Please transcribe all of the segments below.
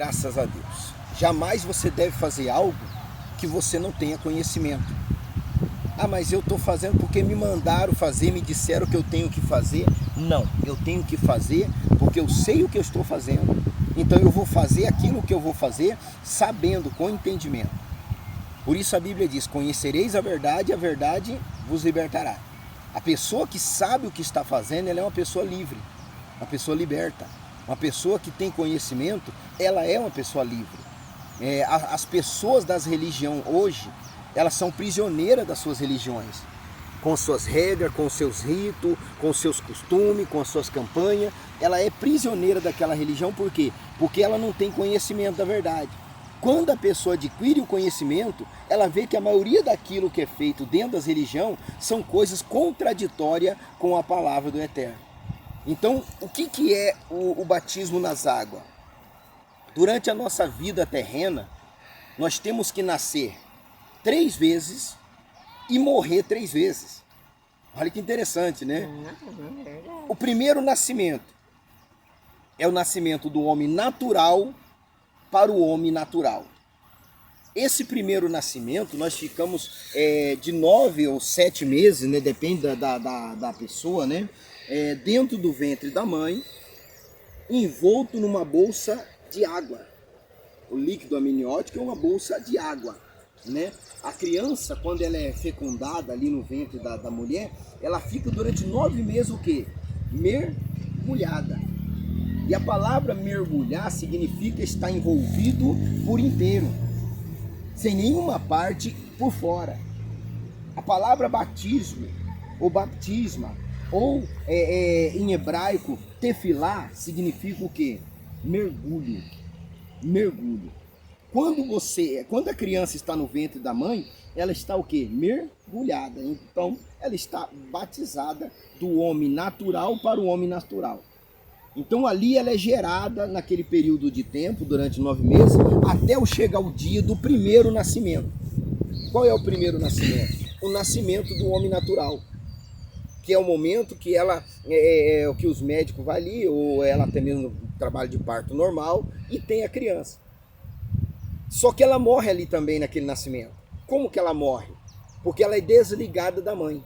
Graças a Deus. Jamais você deve fazer algo que você não tenha conhecimento. Ah, mas eu estou fazendo porque me mandaram fazer, me disseram que eu tenho que fazer. Não, eu tenho que fazer porque eu sei o que eu estou fazendo. Então eu vou fazer aquilo que eu vou fazer sabendo, com entendimento. Por isso a Bíblia diz, conhecereis a verdade vos libertará. A pessoa que sabe o que está fazendo, ela é uma pessoa livre, uma pessoa liberta. Uma pessoa que tem conhecimento, ela é uma pessoa livre. As pessoas das religiões hoje, elas são prisioneiras das suas religiões, com suas regras, com seus ritos, com seus costumes, com as suas campanhas. Ela é prisioneira daquela religião, por quê? Porque ela não tem conhecimento da verdade. Quando a pessoa adquire o conhecimento, ela vê que a maioria daquilo que é feito dentro das religiões são coisas contraditórias com a palavra do Eterno. Então, o que é o batismo nas águas? Durante a nossa vida terrena, nós temos que nascer 3 vezes e morrer 3 vezes. Olha que interessante, né? O primeiro nascimento é o nascimento do homem natural para o homem natural. Esse primeiro nascimento, nós ficamos de 9 ou 7 meses, né? Depende da pessoa, né? Dentro do ventre da mãe, envolto numa bolsa de água. O líquido amniótico é uma bolsa de água, né? A criança, quando ela é fecundada ali no ventre da mulher, ela fica durante 9 meses o quê? Mergulhada. E a palavra mergulhar significa estar envolvido por inteiro, sem nenhuma parte por fora. A palavra batismo, ou baptisma, ou em hebraico, tefilá, significa o quê? Mergulho. Mergulho. Quando a criança está no ventre da mãe, ela está o quê? Mergulhada. Então, ela está batizada do homem natural para o homem natural. Então, ali ela é gerada naquele período de tempo, durante 9 meses, até chegar o dia do primeiro nascimento. Qual é o primeiro nascimento? O nascimento do homem natural, que é o momento que ela, que os médicos vão ali, ou ela até mesmo no trabalho de parto normal, e tem a criança. Só que ela morre ali também naquele nascimento. Como que ela morre? Porque ela é desligada da mãe.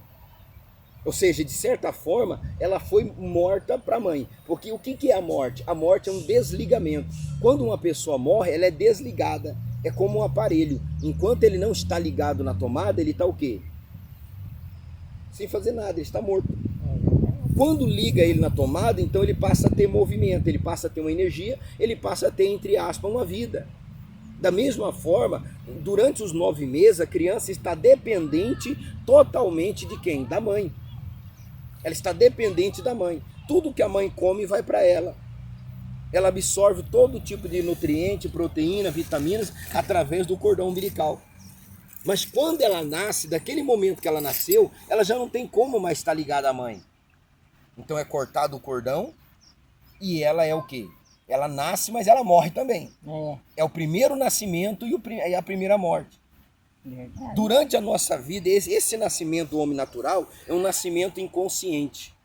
Ou seja, de certa forma, ela foi morta para a mãe. Porque o que é a morte? A morte é um desligamento. Quando uma pessoa morre, ela é desligada. É como um aparelho. Enquanto ele não está ligado na tomada, ele está o quê? Sem fazer nada, ele está morto. Quando liga ele na tomada, então ele passa a ter movimento, ele passa a ter uma energia, ele passa a ter, entre aspas, uma vida. Da mesma forma, durante os 9 meses, a criança está dependente totalmente de quem? Da mãe. Ela está dependente da mãe. Tudo que a mãe come vai para ela. Ela absorve todo tipo de nutriente, proteína, vitaminas, através do cordão umbilical. Mas quando ela nasce, daquele momento que ela nasceu, ela já não tem como mais estar ligada à mãe. Então é cortado o cordão e ela é o quê? Ela nasce, mas ela morre também. É o primeiro nascimento e a primeira morte. Verdade. Durante a nossa vida, esse nascimento do homem natural é um nascimento inconsciente.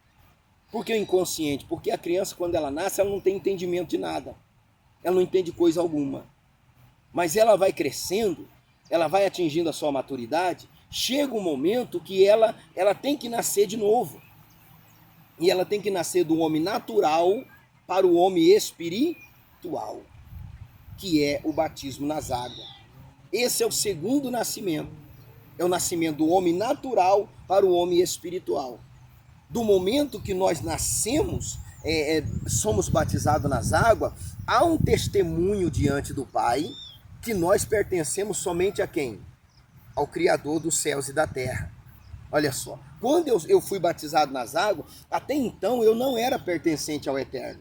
Por que inconsciente? Porque a criança, quando ela nasce, ela não tem entendimento de nada. Ela não entende coisa alguma. Mas ela vai crescendo, ela vai atingindo a sua maturidade, chega um momento que ela tem que nascer de novo. E ela tem que nascer do homem natural para o homem espiritual, que é o batismo nas águas. Esse é o segundo nascimento. É o nascimento do homem natural para o homem espiritual. Do momento que nós nascemos, somos batizados nas águas, há um testemunho diante do Pai que nós pertencemos somente a quem? Ao Criador dos céus e da terra. Olha só, quando eu fui batizado nas águas, até então eu não era pertencente ao Eterno.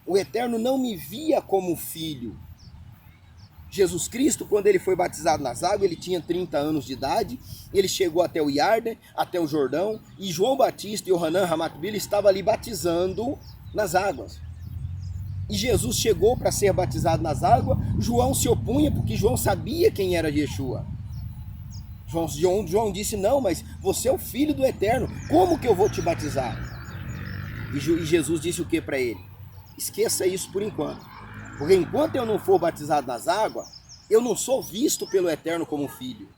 O Eterno não me via como filho. Jesus Cristo, quando ele foi batizado nas águas, ele tinha 30 anos de idade, ele chegou até o Iarden, até o Jordão, e João Batista e Yohanan Hamakbila estavam ali batizando nas águas. E Jesus chegou para ser batizado nas águas, João se opunha, porque João sabia quem era Yeshua. João disse, não, mas você é o filho do Eterno, como que eu vou te batizar? E Jesus disse o que para ele? Esqueça isso por enquanto. Porque enquanto eu não for batizado nas águas, eu não sou visto pelo Eterno como filho.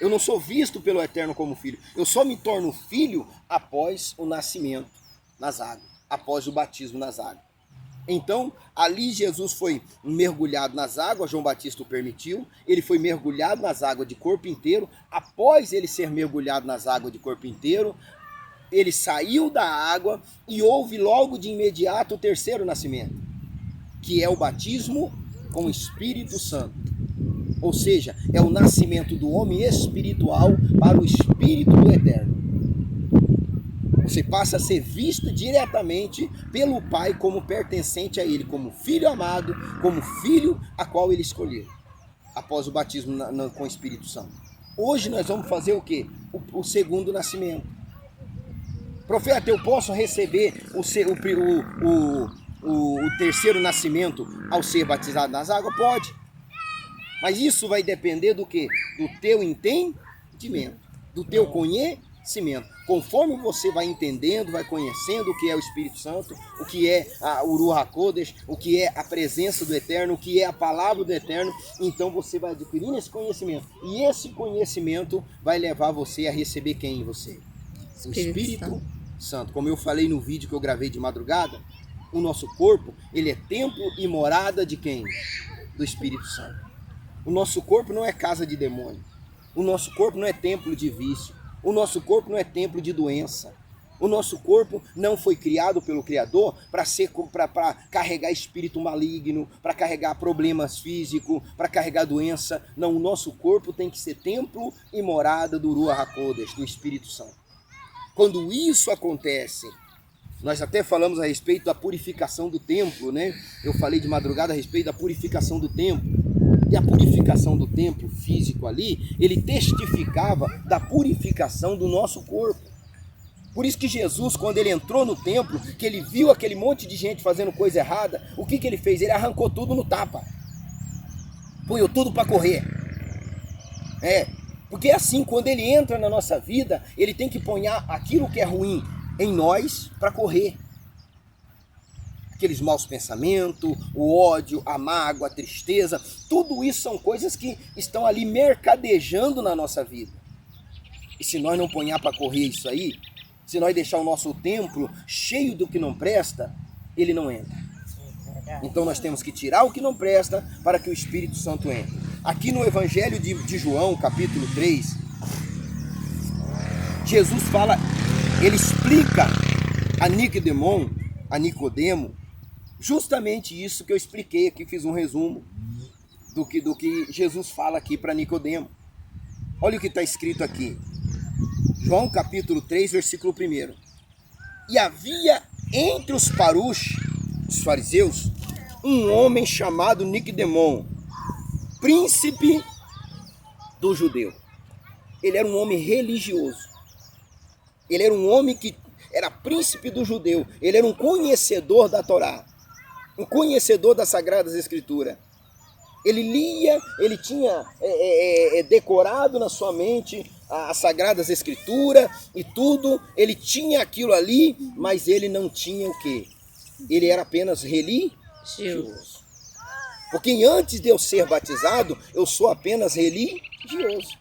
Eu não sou visto pelo Eterno como filho. Eu só me torno filho após o nascimento nas águas, após o batismo nas águas. Então, ali Jesus foi mergulhado nas águas, João Batista o permitiu, ele foi mergulhado nas águas de corpo inteiro. Após ele ser mergulhado nas águas de corpo inteiro, ele saiu da água e houve logo de imediato o terceiro nascimento, que é o batismo com o Espírito Santo. Ou seja, é o nascimento do homem espiritual para o Espírito do Eterno. Você passa a ser visto diretamente pelo Pai como pertencente a Ele, como filho amado, como filho a qual Ele escolheu, após o batismo com o Espírito Santo. Hoje nós vamos fazer o quê? O segundo nascimento. Profeta, eu posso receber o terceiro nascimento ao ser batizado nas águas? Pode. Mas isso vai depender do quê? Do teu entendimento, do teu conhecimento. Conforme você vai entendendo, vai conhecendo o que é o Espírito Santo, o que é o Ruach HaKodesh, o que é a presença do Eterno, o que é a palavra do Eterno, então você vai adquirindo esse conhecimento. E esse conhecimento vai levar você a receber quem em você? O Espírito Santo. Como eu falei no vídeo que eu gravei de madrugada, o nosso corpo, ele é templo e morada de quem? Do Espírito Santo. O nosso corpo não é casa de demônio. O nosso corpo não é templo de vício. O nosso corpo não é templo de doença. O nosso corpo não foi criado pelo Criador para carregar espírito maligno, para carregar problemas físicos, para carregar doença. Não, o nosso corpo tem que ser templo e morada do Ruach HaKodesh, do Espírito Santo. Quando isso acontece, nós até falamos a respeito da purificação do templo, né? Eu falei de madrugada a respeito da purificação do templo. E a purificação do templo físico ali, ele testificava da purificação do nosso corpo. Por isso que Jesus, quando ele entrou no templo, que ele viu aquele monte de gente fazendo coisa errada, o que ele fez? Ele arrancou tudo no tapa. Punhou tudo para correr. Porque assim, quando ele entra na nossa vida, ele tem que pôr aquilo que é ruim em nós para correr. Aqueles maus pensamentos, o ódio, a mágoa, a tristeza, tudo isso são coisas que estão ali mercadejando na nossa vida. E se nós não ponhar para correr isso aí, se nós deixar o nosso templo cheio do que não presta, ele não entra. Então nós temos que tirar o que não presta para que o Espírito Santo entre. Aqui no Evangelho de João, capítulo 3, Jesus fala, ele explica a Nicodemo, justamente isso que eu expliquei aqui, fiz um resumo do que Jesus fala aqui para Nicodemo. Olha o que está escrito aqui. João capítulo 3, versículo 1. E havia entre os parush, os fariseus, um homem chamado Nicodemo, príncipe do judeu. Ele era um homem religioso. Ele era um homem que era príncipe do judeu. Ele era um conhecedor da Torá. Um conhecedor das Sagradas Escrituras. Ele lia, ele tinha decorado na sua mente as Sagradas Escrituras e tudo. Ele tinha aquilo ali, mas ele não tinha o quê? Ele era apenas religioso. Porque antes de eu ser batizado, eu sou apenas religioso.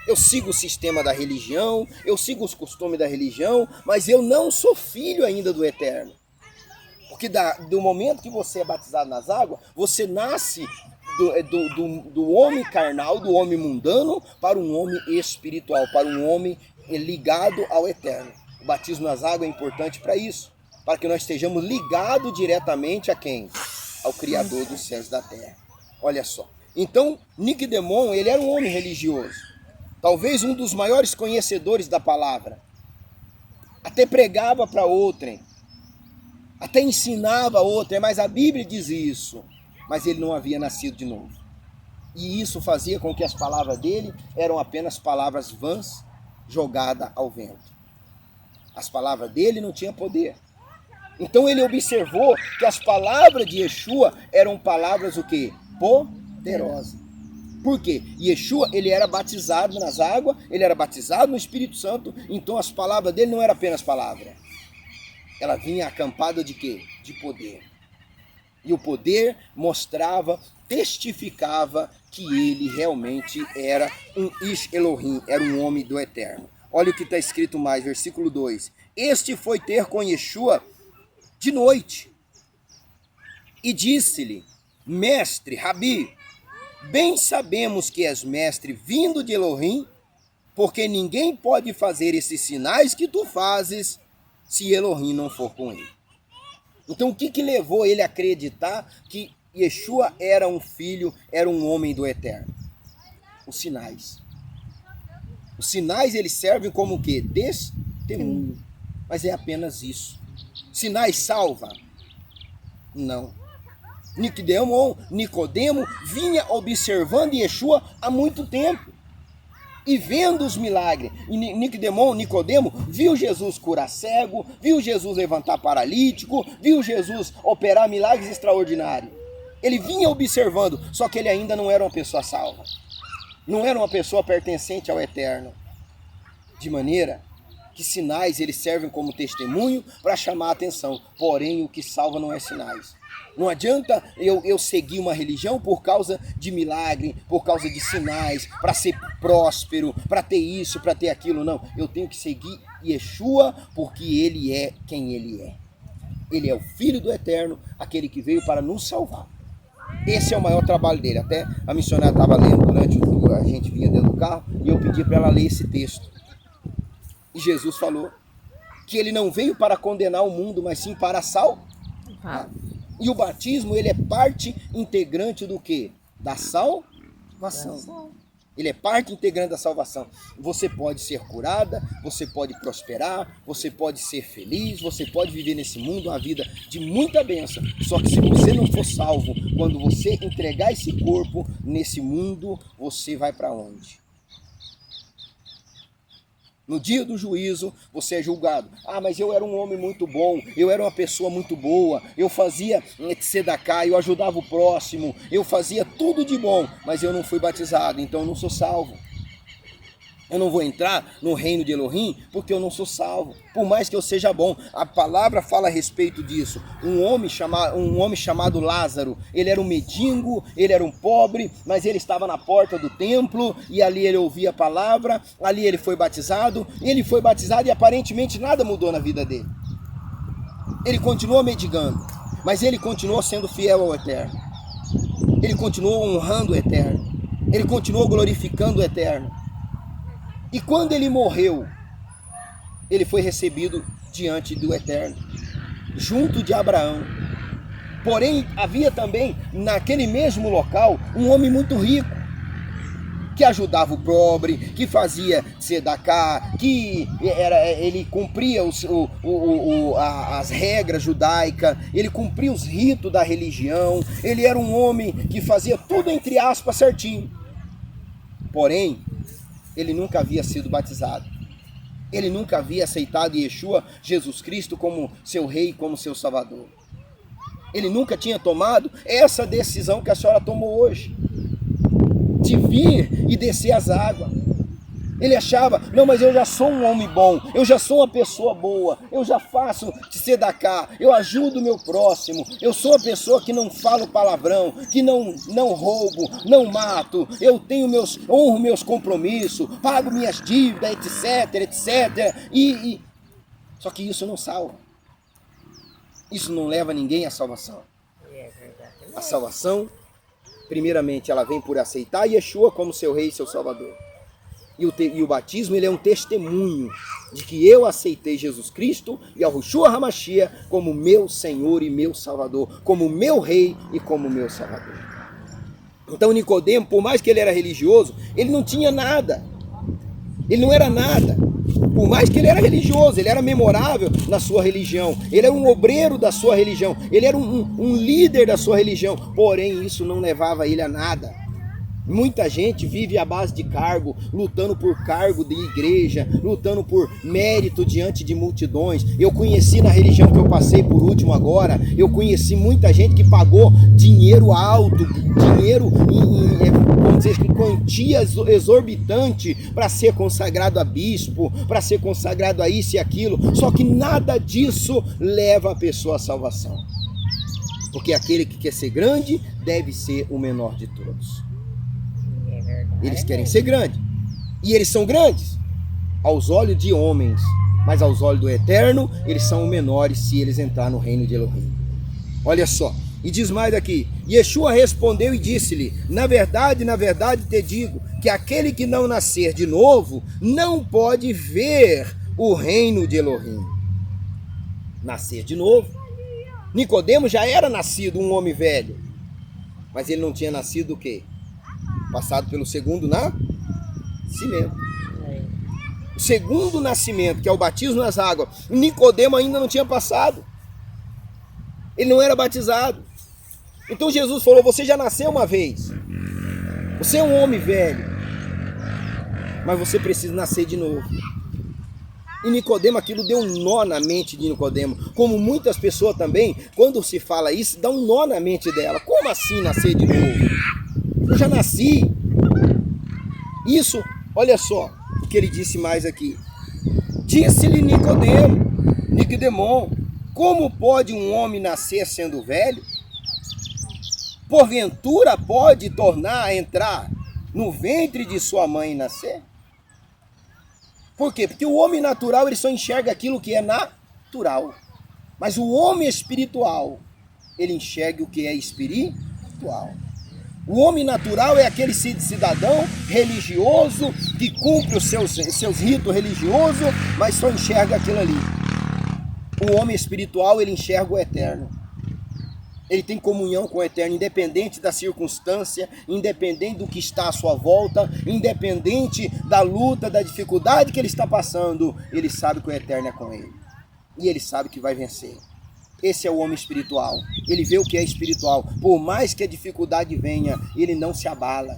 Eu sigo o sistema da religião, eu sigo os costumes da religião, mas eu não sou filho ainda do Eterno. Porque do momento que você é batizado nas águas, você nasce do homem carnal, do homem mundano, para um homem espiritual, para um homem ligado ao Eterno. O batismo nas águas é importante para isso, para que nós estejamos ligados diretamente a quem? Ao Criador dos céus e da terra. Olha só. Então, Nicodemo, ele era um homem religioso. Talvez um dos maiores conhecedores da palavra. Até pregava para outrem. Até ensinava a outrem, mas a Bíblia diz isso. Mas ele não havia nascido de novo. E isso fazia com que as palavras dele eram apenas palavras vãs, jogadas ao vento. As palavras dele não tinham poder. Então ele observou que as palavras de Yeshua eram palavras o quê? Poderosas. Por quê? Yeshua, ele era batizado nas águas, ele era batizado no Espírito Santo, então as palavras dele não eram apenas palavras. Ela vinha acampada de quê? De poder. E o poder mostrava, testificava que ele realmente era um Ish Elohim, era um homem do Eterno. Olha o que está escrito mais, versículo 2. Este foi ter com Yeshua de noite e disse-lhe: Mestre, Rabi, bem sabemos que és mestre vindo de Elohim, porque ninguém pode fazer esses sinais que tu fazes se Elohim não for com ele. Então o que levou ele a acreditar que Yeshua era um filho, era um homem do Eterno? Os sinais. Os sinais eles servem como o quê? Testemunho. Mas é apenas isso. Sinais salva? Não. Nicodemo vinha observando Yeshua há muito tempo e vendo os milagres. E Nicodemo viu Jesus curar cego, viu Jesus levantar paralítico, viu Jesus operar milagres extraordinários. Ele vinha observando, só que ele ainda não era uma pessoa salva. Não era uma pessoa pertencente ao Eterno. De maneira que sinais eles servem como testemunho para chamar a atenção. Porém, o que salva não é sinais. Não adianta eu seguir uma religião por causa de milagre, por causa de sinais, para ser próspero, para ter isso, para ter aquilo. Não, eu tenho que seguir Yeshua porque ele é quem ele é. Ele é o Filho do Eterno, aquele que veio para nos salvar. Esse é o maior trabalho dele. Até a missionária estava lendo durante o a gente vinha dentro do carro e eu pedi para ela ler esse texto. E Jesus falou que ele não veio para condenar o mundo, mas sim para salvar. E o batismo, ele é parte integrante do quê? Da salvação. Ele é parte integrante da salvação. Você pode ser curada, você pode prosperar, você pode ser feliz, você pode viver nesse mundo uma vida de muita bênção. Só que se você não for salvo, quando você entregar esse corpo nesse mundo, você vai para onde? No dia do juízo, você é julgado. Ah, mas eu era um homem muito bom, eu era uma pessoa muito boa, eu fazia tzedakah, eu ajudava o próximo, eu fazia tudo de bom, mas eu não fui batizado, então eu não sou salvo. Eu não vou entrar no reino de Elohim porque eu não sou salvo, por mais que eu seja bom. A palavra fala a respeito disso. Um homem chamado Lázaro, ele era um mendigo, ele era um pobre, mas ele estava na porta do templo e ali ele ouvia a palavra, ali ele foi batizado e aparentemente nada mudou na vida dele. Ele continuou mendigando, mas ele continuou sendo fiel ao Eterno. Ele continuou honrando o Eterno. Ele continuou glorificando o Eterno. E quando ele morreu, ele foi recebido diante do Eterno, junto de Abraão. Porém, havia também, naquele mesmo local, um homem muito rico, que ajudava o pobre, que fazia tzedakah, que ele cumpria as regras judaicas, ele cumpria os ritos da religião, ele era um homem que fazia tudo entre aspas certinho. Porém, ele nunca havia sido batizado. Ele nunca havia aceitado Yeshua, Jesus Cristo, como seu rei, como seu salvador. Ele nunca tinha tomado essa decisão que a senhora tomou hoje, de vir e descer as águas. Ele achava, não, mas eu já sou um homem bom, eu já sou uma pessoa boa, eu já faço tzedakah, eu ajudo o meu próximo, eu sou uma pessoa que não falo palavrão, que não roubo, não mato, eu honro meus compromissos, pago minhas dívidas, etc. Só que isso não salva. Isso não leva ninguém à salvação. A salvação, primeiramente, ela vem por aceitar Yeshua como seu rei e seu salvador. E o batismo, ele é um testemunho de que eu aceitei Jesus Cristo e Yahushua HaMashiach como meu Senhor e meu Salvador, como meu Rei e como meu Salvador. Então Nicodemo, por mais que ele era religioso, ele não tinha nada. Ele não era nada. Por mais que ele era religioso, ele era memorável na sua religião, ele era um obreiro da sua religião, ele era um líder da sua religião, porém isso não levava ele a nada. Muita gente vive à base de cargo, lutando por cargo de igreja, lutando por mérito diante de multidões. Eu conheci na religião que eu passei por último agora, eu conheci muita gente que pagou dinheiro alto, dinheiro vamos dizer, em quantia exorbitante para ser consagrado a bispo, para ser consagrado a isso e aquilo. Só que nada disso leva a pessoa à salvação. Porque aquele que quer ser grande deve ser o menor de todos. É verdade. Eles querem ser grandes. E eles são grandes aos olhos de homens, mas aos olhos do Eterno, eles são menores se eles entrar no reino de Elohim. Olha só. E diz mais aqui, Yeshua respondeu e disse-lhe, na verdade te digo, que aquele que não nascer de novo, não pode ver o reino de Elohim. Nascer de novo. Nicodemo já era nascido um homem velho, mas ele não tinha nascido o quê? Passado pelo segundo nascimento. O segundo nascimento, que é o batismo nas águas, Nicodemo ainda não tinha passado. Ele não era batizado. Então Jesus falou, você já nasceu uma vez. Você é um homem velho, mas você precisa nascer de novo. E Nicodemo, aquilo deu um nó na mente de Nicodemo. Como muitas pessoas também, quando se fala isso, dá um nó na mente dela. Como assim nascer de novo? Eu já nasci. Isso, olha só o que ele disse mais aqui. Disse-lhe Nicodemo, como pode um homem nascer sendo velho? Porventura pode tornar a entrar no ventre de sua mãe e nascer? Por quê? Porque o homem natural ele só enxerga aquilo que é natural. Mas o homem espiritual, ele enxerga o que é espiritual. O homem natural é aquele cidadão religioso que cumpre os seus ritos religiosos, mas só enxerga aquilo ali. O homem espiritual, ele enxerga o eterno. Ele tem comunhão com o eterno, independente da circunstância, independente do que está à sua volta, independente da luta, da dificuldade que ele está passando, ele sabe que o eterno é com ele. E ele sabe que vai vencer. Esse é o homem espiritual. Ele vê o que é espiritual. Por mais que a dificuldade venha, ele não se abala.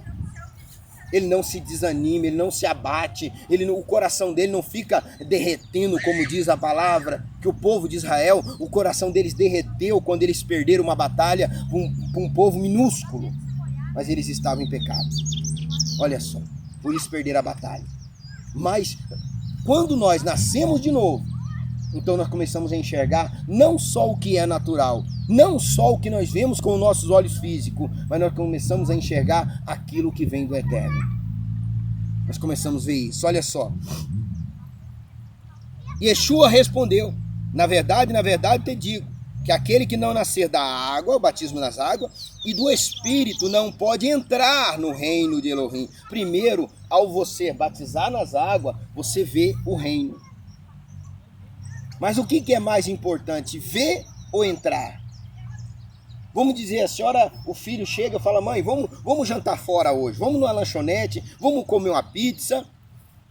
Ele não se desanima, ele não se abate, o coração dele não fica derretendo, como diz a palavra, que o povo de Israel, o coração deles derreteu quando eles perderam uma batalha para um povo minúsculo, mas eles estavam em pecado. Olha só, por isso perderam a batalha. Mas quando nós nascemos de novo, então nós começamos a enxergar não só o que é natural, não só o que nós vemos com os nossos olhos físicos, mas nós começamos a enxergar aquilo que vem do eterno. Nós começamos a ver isso, olha só. Yeshua respondeu, na verdade te digo, que aquele que não nascer da água, o batismo nas águas, e do Espírito não pode entrar no reino de Elohim. Primeiro, ao você batizar nas águas, você vê o reino. Mas o que é mais importante, ver ou entrar? Vamos dizer, a senhora, o filho chega e fala, mãe, vamos jantar fora hoje, vamos numa lanchonete, vamos comer uma pizza.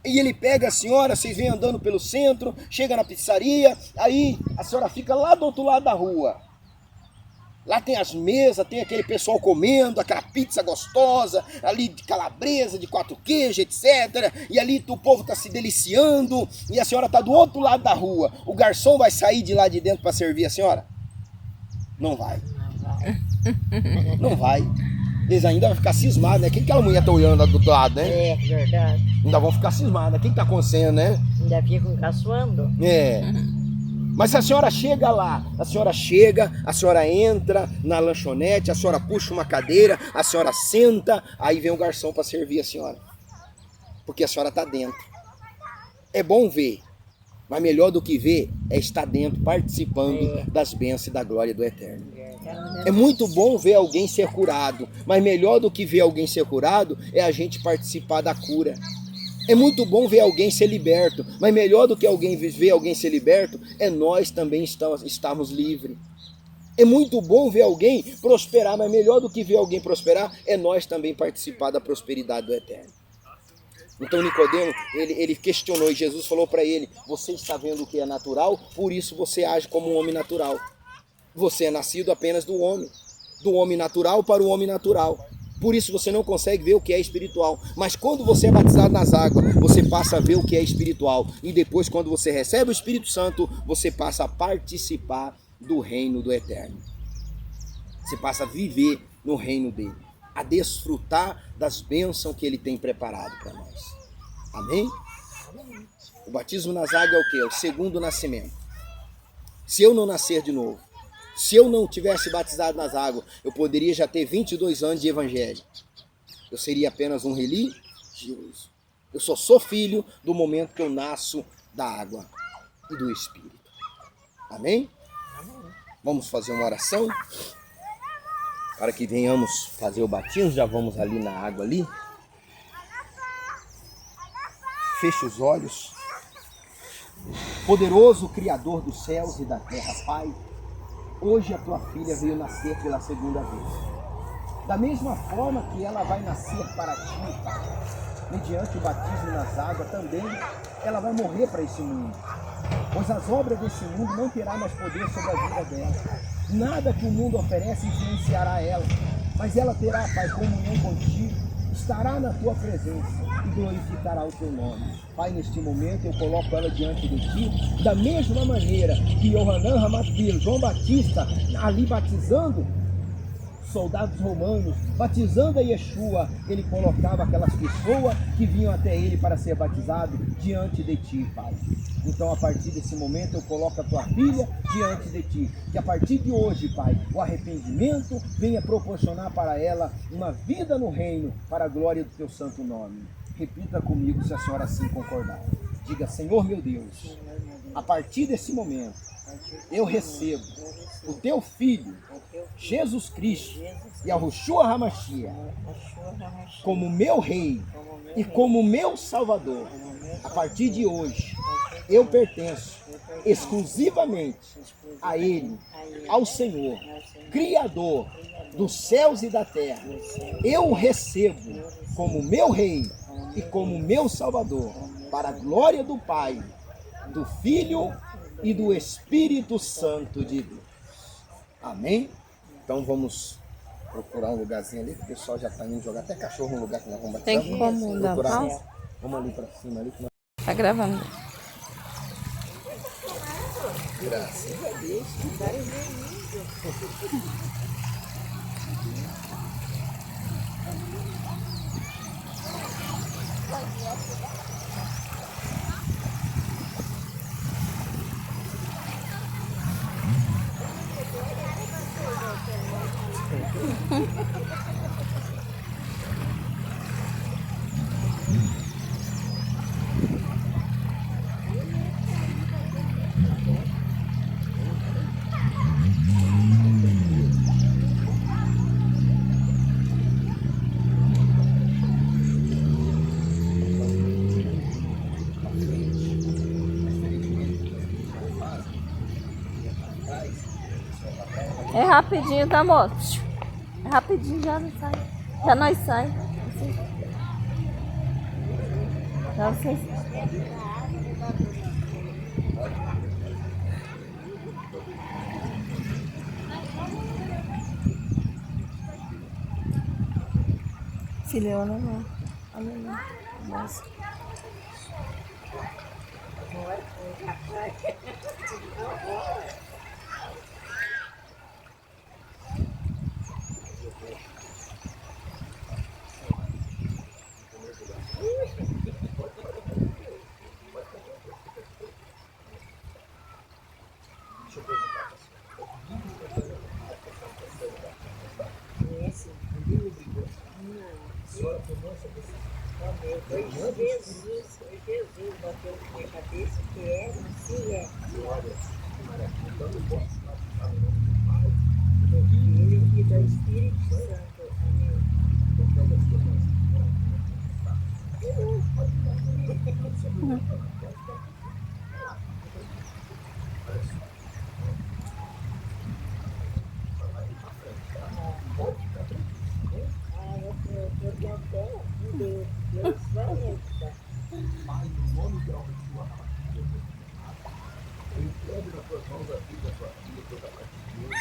E ele pega a senhora, vocês vêm andando pelo centro, chega na pizzaria, aí a senhora fica lá do outro lado da rua. Lá tem as mesas, tem aquele pessoal comendo, aquela pizza gostosa, ali de calabresa, de 4 queijos, etc. E ali o povo está se deliciando, e a senhora está do outro lado da rua. O garçom vai sair de lá de dentro para servir a senhora? Não vai. Não vai. Eles ainda vão ficar cismados, né? Quem que aquela mulher está olhando lá do outro lado, né? É, verdade. Ainda vão ficar cismados. Quem está acontecendo, né? Ainda ficam caçoando. É. Mas se a senhora chega lá, a senhora entra na lanchonete, a senhora puxa uma cadeira, a senhora senta, aí vem o garçom para servir a senhora. Porque a senhora está dentro. É bom ver, mas melhor do que ver é estar dentro, participando das bênçãos e da glória do Eterno. É muito bom ver alguém ser curado, mas melhor do que ver alguém ser curado é a gente participar da cura. É muito bom ver alguém ser liberto, mas melhor do que ver alguém ser liberto é nós também estarmos livres. É muito bom ver alguém prosperar, mas melhor do que ver alguém prosperar é nós também participar da prosperidade do Eterno. Então Nicodemo, ele questionou e Jesus falou para ele, você está vendo o que é natural, por isso você age como um homem natural. Você é nascido apenas do homem natural para o homem natural. Por isso você não consegue ver o que é espiritual. Mas quando você é batizado nas águas, você passa a ver o que é espiritual. E depois, quando você recebe o Espírito Santo, você passa a participar do reino do Eterno. Você passa a viver no reino dele. A desfrutar das bênçãos que ele tem preparado para nós. Amém? O batismo nas águas é o quê? É o segundo nascimento. Se eu não nascer de novo, Se eu não tivesse batizado nas águas, eu poderia já ter 22 anos de evangelho. Eu seria apenas um religioso. Eu só sou filho do momento que eu nasço da água e do Espírito. Amém? Vamos fazer uma oração para que venhamos fazer o batismo. Já vamos ali na água ali. Feche os olhos. Poderoso Criador dos céus e da terra, Pai, hoje a tua filha veio nascer pela segunda vez. Da mesma forma que ela vai nascer para ti, Pai, mediante o batismo nas águas, também ela vai morrer para esse mundo. Pois as obras desse mundo não terá mais poder sobre a vida dela. Nada que o mundo oferece influenciará ela, mas ela terá, Pai, comunhão contigo, estará na tua presença e glorificará o teu nome. Pai, neste momento eu coloco ela diante de ti, da mesma maneira que Yohanan Hamathil, João Batista, ali batizando soldados romanos, batizando a Yeshua, ele colocava aquelas pessoas que vinham até ele para ser batizado diante de ti, Pai. Então, a partir desse momento, eu coloco a tua filha diante de ti. Que a partir de hoje, Pai, o arrependimento venha proporcionar para ela uma vida no reino, para a glória do teu santo nome. Repita comigo, se a senhora assim concordar. Diga: Senhor meu Deus, a partir desse momento, eu recebo o teu Filho, Jesus Cristo, e a Yahushua Hamashiach, como meu Rei e como meu Salvador. A partir de hoje, eu pertenço exclusivamente a Ele, ao Senhor, Criador dos céus e da terra. Eu o recebo como meu Rei e como meu Salvador, para a glória do Pai, do Filho e do Espírito Santo de Deus. Amém? Então vamos procurar um lugarzinho ali, que o pessoal já está indo jogar até cachorro no lugar que nós vamos batizar. Tem como dar pausa? Vamos ali para cima ali. Tá gravando. Graças a Deus. É rapidinho, tá, moço? É rapidinho, já não sai. Já nós sai. Já vocês. Filhona, não. Olha lá. Nossa. Jesus bateu na minha cabeça que é, assim é. Do Filho e do Espírito Santo. Amém. Eu tenho até um Deus vai me ajudar. Pai, no nome de Yahushua, eu entrego nas tuas mãos a vida da tua filha, toda a parte de Deus,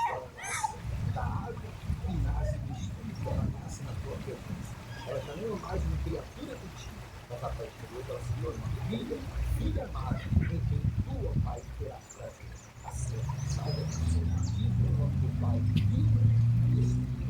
ela nasce da água e nasce do Espírito, ela nasce na tua presença. Ela já não é mais uma criatura de ti, mas a parte de Deus, ela se torna uma filha, filha amada, em quem tu, ó Pai, terás prazer. Assim, salva a pessoa, vive em nome do Pai, Filho e Espírito.